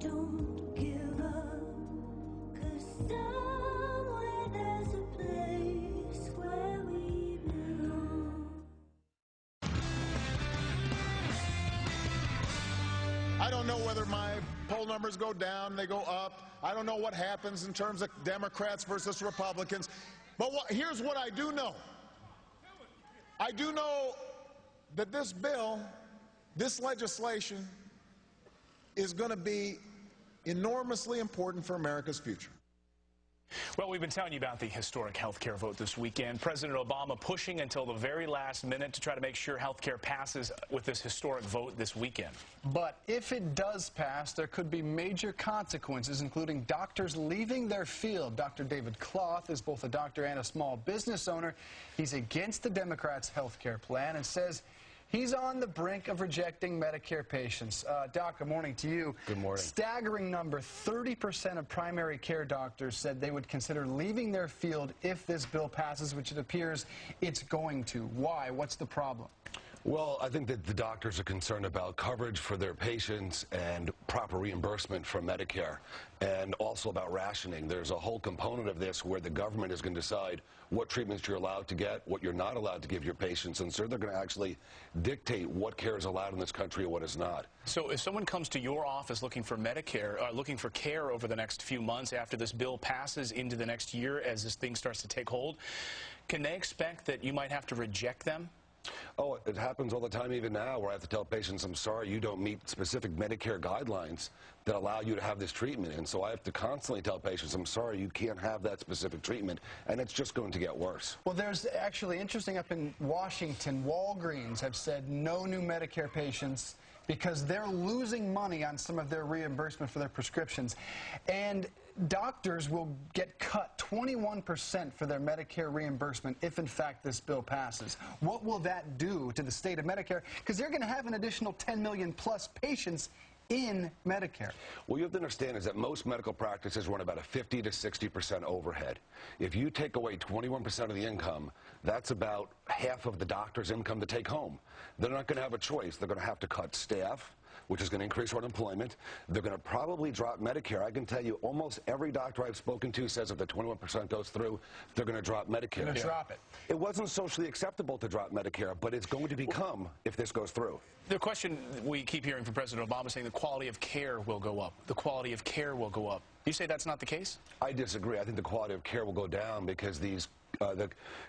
Don't give up, 'cause somewhere there's a place where we belong. I don't know whether my poll numbers go down, they go up. I don't know what happens in terms of Democrats versus Republicans. But here's what I do know. I do know that this bill, this legislation, is going to be enormously important for America's future. Well, we've been telling you about the historic health care vote this weekend. President Obama pushing until the very last minute to try to make sure health care passes with this historic vote this weekend. But if it does pass, there could be major consequences, including doctors leaving their field. Dr. David Kloth is both a doctor and a small business owner. He's against the Democrats' health care plan and says he's on the brink of rejecting Medicare patients. Doc, good morning to you. Good morning. Staggering number, 30% of primary care doctors said they would consider leaving their field if this bill passes, which it appears it's going to. Why? What's the problem? Well, I think that the doctors are concerned about coverage for their patients and proper reimbursement from Medicare, and also about rationing. There's a whole component of this where the government is going to decide what treatments you're allowed to get, what you're not allowed to give your patients, and so they're going to actually dictate what care is allowed in this country and what is not. So if someone comes to your office looking for Medicare, looking for care over the next few months after this bill passes into the next year as this thing starts to take hold, can they expect that you might have to reject them? Oh, it happens all the time even now where I have to tell patients, I'm sorry, you don't meet specific Medicare guidelines that allow you to have this treatment. And so I have to constantly tell patients, I'm sorry, you can't have that specific treatment. And it's just going to get worse. Well, there's actually, interesting, up in Washington, Walgreens have said no new Medicare patients because they're losing money on some of their reimbursement for their prescriptions. And doctors will get cut 21% for their Medicare reimbursement if, in fact, this bill passes. What will that do to the state of Medicare? Because they're going to have an additional 10 million plus patients in Medicare. What you have to understand is that most medical practices run about a 50 to 60% overhead. If you take away 21% of the income, that's about half of the doctor's income to take home. They're not going to have a choice. They're going to have to cut staff, which is going to increase unemployment. They're going to probably drop Medicare. I can tell you almost every doctor I've spoken to says if the 21% goes through, they're going to drop Medicare. They're going to drop it. It wasn't socially acceptable to drop Medicare, but it's going to become if this goes through. The question we keep hearing from President Obama saying the quality of care will go up. The quality of care will go up. You say that's not the case? I disagree. I think the quality of care will go down because the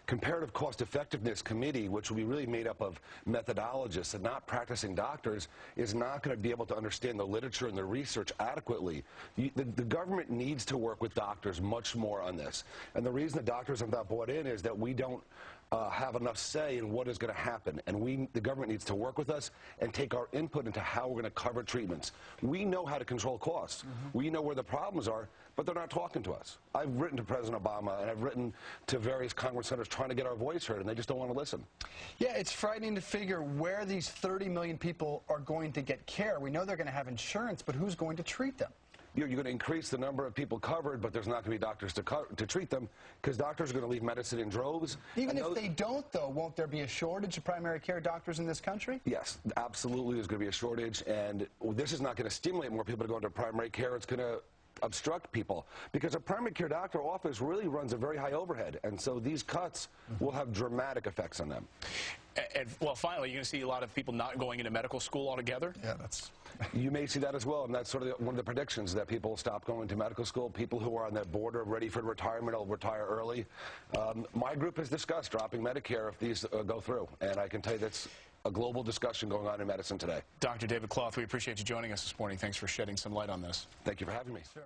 Comparative Cost Effectiveness Committee, which will be really made up of methodologists and not practicing doctors, is not going to be able to understand the literature and the research adequately. The government needs to work with doctors much more on this. And the reason the doctors have not bought in is that we don't have enough say in what is going to happen. And the government needs to work with us and take our input into how we're going to cover treatments. We know how to control costs. We know where the problems are, but they're not talking to us. I've written to President Obama, and I've written to various Congress senators trying to get our voice heard, and they just don't want to listen. Yeah, it's frightening to figure where these 30 million people are going to get care. We know they're going to have insurance, but who's going to treat them? You're going to increase the number of people covered, but there's not going to be doctors to treat them because doctors are going to leave medicine in droves. Even if they don't, though, won't there be a shortage of primary care doctors in this country? Yes, absolutely there's going to be a shortage, and this is not going to stimulate more people to go into primary care. It's going to obstruct people because a primary care doctor office really runs a very high overhead, and so these cuts will have dramatic effects on them. And, well, finally, you're going to see a lot of people not going into medical school altogether? Yeah, that's... You may see that as well, and that's sort of one of the predictions, that people will stop going to medical school. People who are on that border ready for retirement will retire early. My group has discussed dropping Medicare if these go through, and I can tell you that's a global discussion going on in medicine today. Dr. David Kloth, we appreciate you joining us this morning. Thanks for shedding some light on this. Thank you for having me. Sure.